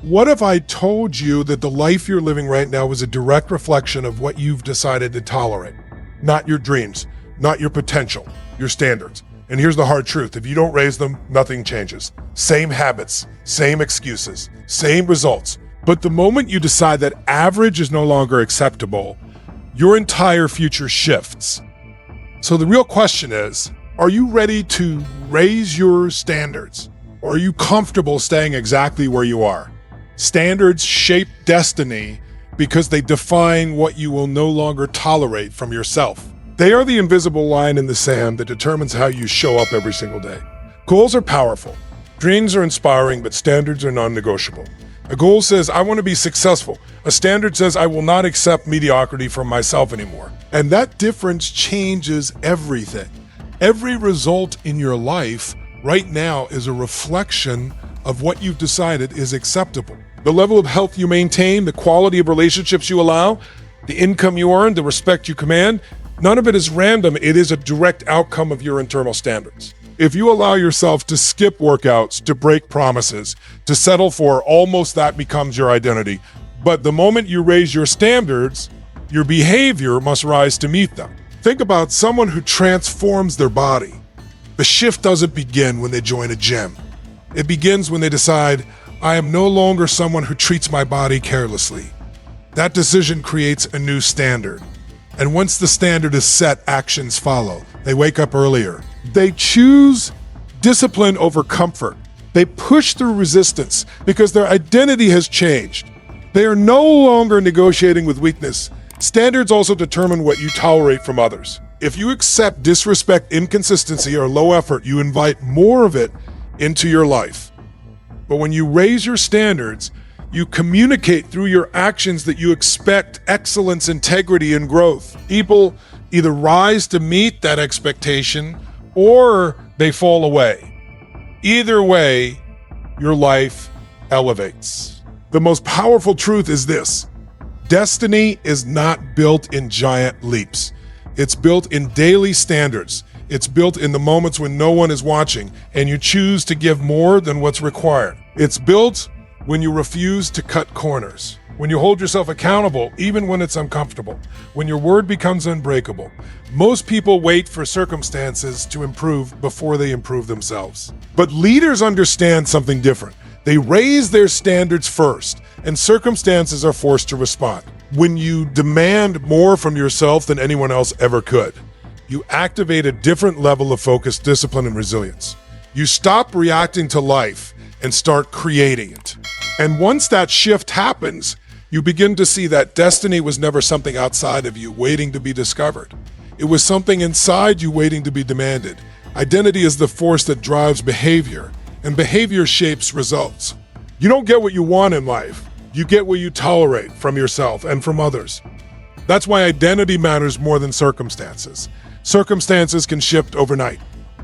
What if I told you that the life you're living right now is a direct reflection of what you've decided to tolerate? Not your dreams, not your potential, your standards. And here's the hard truth. If you don't raise them, nothing changes. Same habits, same excuses, same results. But the moment you decide that average is no longer acceptable, your entire future shifts. So the real question is, are you ready to raise your standards? Or are you comfortable staying exactly where you are? Standards shape destiny because they define what you will no longer tolerate from yourself. They are the invisible line in the sand that determines how you show up every single day. Goals are powerful. Dreams are inspiring, but standards are non-negotiable. A goal says, I want to be successful. A standard says, I will not accept mediocrity from myself anymore. And that difference changes everything. Every result in your life right now is a reflection of what you've decided is acceptable. The level of health you maintain, the quality of relationships you allow, the income you earn, the respect you command, none of it is random. It is a direct outcome of your internal standards. If you allow yourself to skip workouts, to break promises, to settle for almost that becomes your identity. But the moment you raise your standards, your behavior must rise to meet them. Think about someone who transforms their body. The shift doesn't begin when they join a gym. It begins when they decide, I am no longer someone who treats my body carelessly. That decision creates a new standard. And once the standard is set, actions follow. They wake up earlier. They choose discipline over comfort. They push through resistance because their identity has changed. They are no longer negotiating with weakness. Standards also determine what you tolerate from others. If you accept disrespect, inconsistency, or low effort, you invite more of it into your life. But when you raise your standards, you communicate through your actions that you expect excellence, integrity, and growth. People either rise to meet that expectation or they fall away. Either way, your life elevates. The most powerful truth is this: destiny is not built in giant leaps. It's built in daily standards. It's built in the moments when no one is watching and you choose to give more than what's required. It's built when you refuse to cut corners, when you hold yourself accountable even when it's uncomfortable, when your word becomes unbreakable. Most people wait for circumstances to improve before they improve themselves. But leaders understand something different. They raise their standards first, and circumstances are forced to respond. When you demand more from yourself than anyone else ever could, you activate a different level of focus, discipline, and resilience. You stop reacting to life and start creating it. And once that shift happens, you begin to see that destiny was never something outside of you waiting to be discovered. It was something inside you waiting to be demanded. Identity is the force that drives behavior, and behavior shapes results. You don't get what you want in life. You get what you tolerate from yourself and from others. That's why identity matters more than circumstances. Circumstances can shift overnight.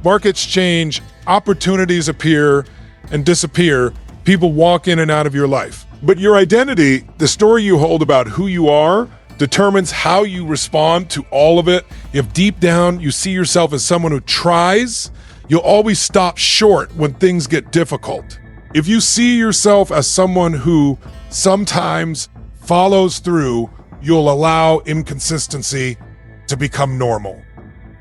Markets change, opportunities appear and disappear, people walk in and out of your life. But your identity, the story you hold about who you are, determines how you respond to all of it. If deep down you see yourself as someone who tries, you'll always stop short when things get difficult. If you see yourself as someone who sometimes follows through, you'll allow inconsistency to become normal.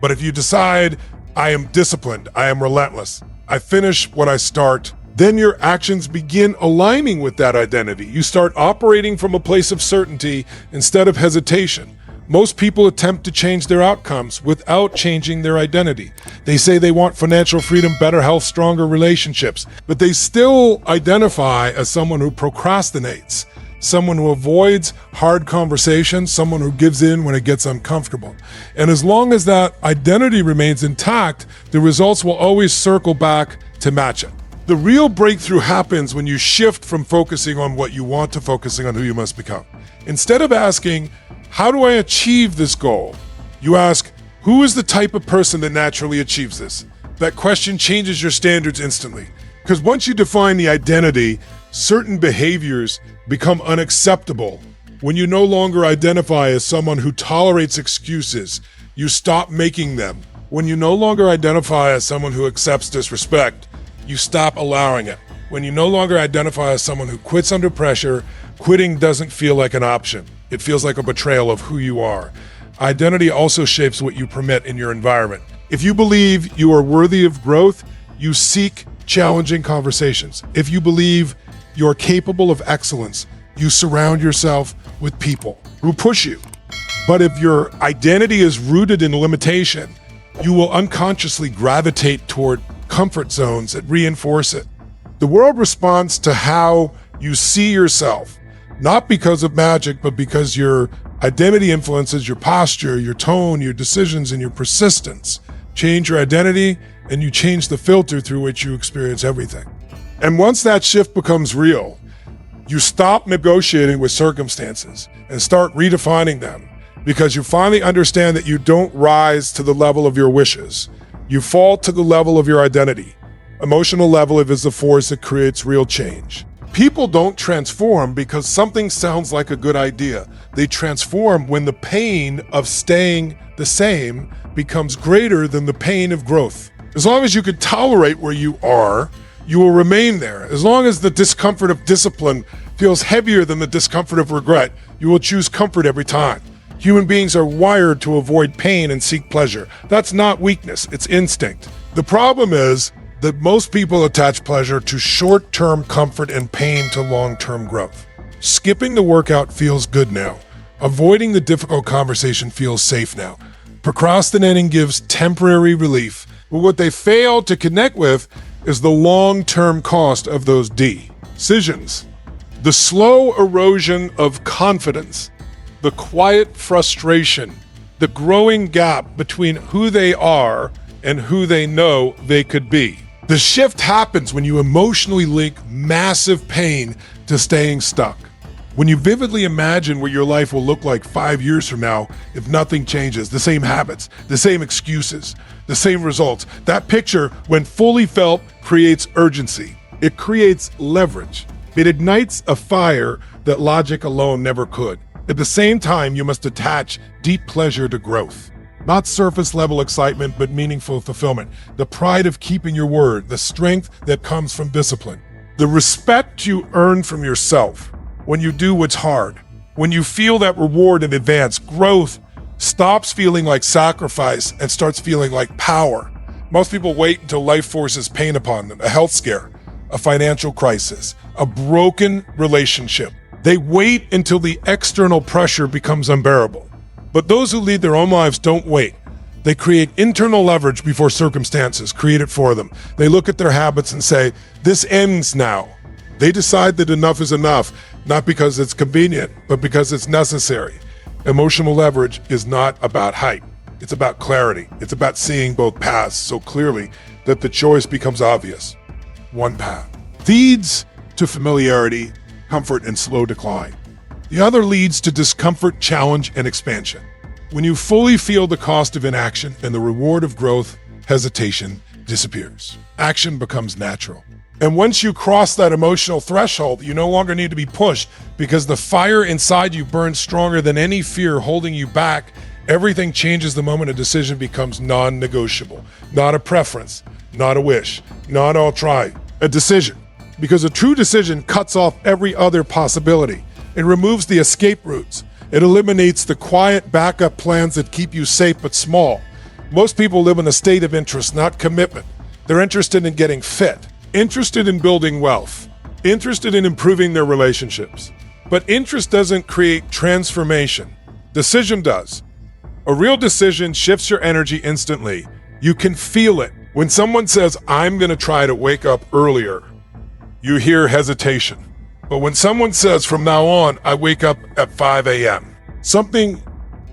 But if you decide, I am disciplined, I am relentless, I finish what I start, then your actions begin aligning with that identity. You start operating from a place of certainty instead of hesitation. Most people attempt to change their outcomes without changing their identity. They say they want financial freedom, better health, stronger relationships, but they still identify as someone who procrastinates, someone who avoids hard conversations, someone who gives in when it gets uncomfortable. And as long as that identity remains intact, the results will always circle back to match it. The real breakthrough happens when you shift from focusing on what you want to focusing on who you must become. Instead of asking, how do I achieve this goal? You ask, who is the type of person that naturally achieves this? That question changes your standards instantly. Because once you define the identity, certain behaviors become unacceptable. When you no longer identify as someone who tolerates excuses, you stop making them. When you no longer identify as someone who accepts disrespect, you stop allowing it. When you no longer identify as someone who quits under pressure, quitting doesn't feel like an option. It feels like a betrayal of who you are. Identity also shapes what you permit in your environment. If you believe you are worthy of growth, you seek challenging conversations. If you believe you're capable of excellence, you surround yourself with people who push you. But if your identity is rooted in limitation, you will unconsciously gravitate toward comfort zones that reinforce it. The world responds to how you see yourself, not because of magic, but because your identity influences your posture, your tone, your decisions, and your persistence. Change your identity, and you change the filter through which you experience everything. And once that shift becomes real, you stop negotiating with circumstances and start redefining them, because you finally understand that you don't rise to the level of your wishes. You fall to the level of your identity. Emotional level is the force that creates real change. People don't transform because something sounds like a good idea. They transform when the pain of staying the same becomes greater than the pain of growth. As long as you can tolerate where you are, you will remain there. As long as the discomfort of discipline feels heavier than the discomfort of regret, you will choose comfort every time. Human beings are wired to avoid pain and seek pleasure. That's not weakness, it's instinct. The problem is that most people attach pleasure to short-term comfort and pain to long-term growth. Skipping the workout feels good now. Avoiding the difficult conversation feels safe now. Procrastinating gives temporary relief, but what they fail to connect with is the long-term cost of those decisions. The slow erosion of confidence, the quiet frustration, the growing gap between who they are and who they know they could be. The shift happens when you emotionally link massive pain to staying stuck. When you vividly imagine what your life will look like 5 years from now if nothing changes, the same habits, the same excuses, the same results, that picture, when fully felt, creates urgency. It creates leverage. It ignites a fire that logic alone never could. At the same time, you must attach deep pleasure to growth. Not surface level excitement, but meaningful fulfillment. The pride of keeping your word, the strength that comes from discipline. The respect you earn from yourself when you do what's hard. When you feel that reward in advance, growth stops feeling like sacrifice and starts feeling like power. Most people wait until life forces pain upon them, a health scare, a financial crisis, a broken relationship. They wait until the external pressure becomes unbearable. But those who lead their own lives don't wait. They create internal leverage before circumstances create it for them. They look at their habits and say, this ends now. They decide that enough is enough, not because it's convenient, but because it's necessary. Emotional leverage is not about height. It's about clarity. It's about seeing both paths so clearly that the choice becomes obvious. One path leads to familiarity, comfort, and slow decline. The other leads to discomfort, challenge, and expansion. When you fully feel the cost of inaction and the reward of growth, hesitation disappears. Action becomes natural. And once you cross that emotional threshold, you no longer need to be pushed because the fire inside you burns stronger than any fear holding you back. Everything changes the moment a decision becomes non-negotiable. Not a preference, not a wish, not I'll try, a decision. Because a true decision cuts off every other possibility. It removes the escape routes. It eliminates the quiet backup plans that keep you safe but small. Most people live in a state of interest, not commitment. They're interested in getting fit, interested in building wealth, interested in improving their relationships. But interest doesn't create transformation. Decision does. A real decision shifts your energy instantly. You can feel it. When someone says, I'm going to try to wake up earlier, you hear hesitation. But when someone says, from now on, I wake up at 5 a.m., something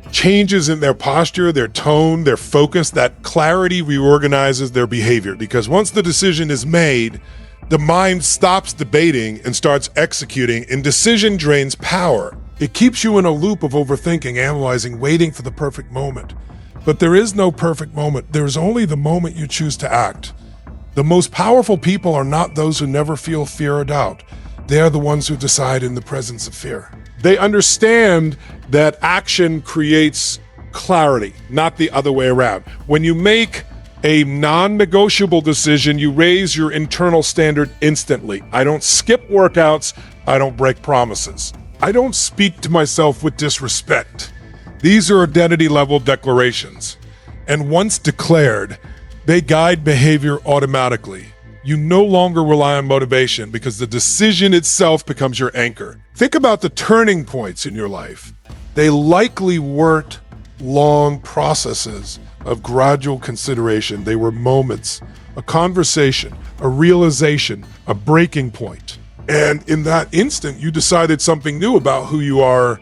changes in their posture, their tone, their focus. That clarity reorganizes their behavior, because once the decision is made, the mind stops debating and starts executing, and decision drains power. It keeps you in a loop of overthinking, analyzing, waiting for the perfect moment. But there is no perfect moment. There is only the moment you choose to act. The most powerful people are not those who never feel fear or doubt. They are the ones who decide in the presence of fear. They understand that action creates clarity, not the other way around. When you make A non-negotiable decision, you raise your internal standard instantly. I don't skip workouts. I don't break promises. I don't speak to myself with disrespect. These are identity level declarations. And once declared, they guide behavior automatically. You no longer rely on motivation because the decision itself becomes your anchor. Think about the turning points in your life. They likely weren't long processes of gradual consideration. They were moments, a conversation, a realization, a breaking point. And in that instant, you decided something new about who you are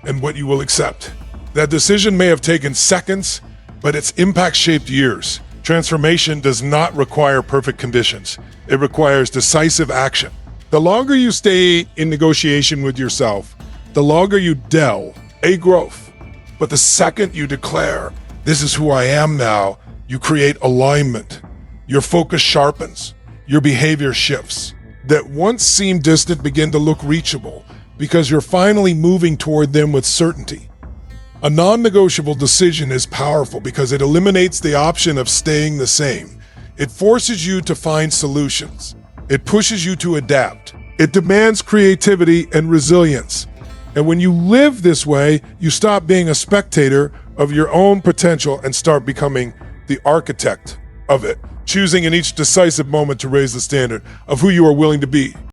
and what you will accept. That decision may have taken seconds, but its impact shaped years. Transformation does not require perfect conditions. It requires decisive action. The longer you stay in negotiation with yourself, the longer you delve a growth. But the second you declare, this is who I am now, you create alignment. Your focus sharpens. Your behavior shifts. That once seemed distant begin to look reachable because you're finally moving toward them with certainty. A non-negotiable decision is powerful because it eliminates the option of staying the same. It forces you to find solutions. It pushes you to adapt. It demands creativity and resilience. And when you live this way, you stop being a spectator of your own potential and start becoming the architect of it, choosing in each decisive moment to raise the standard of who you are willing to be.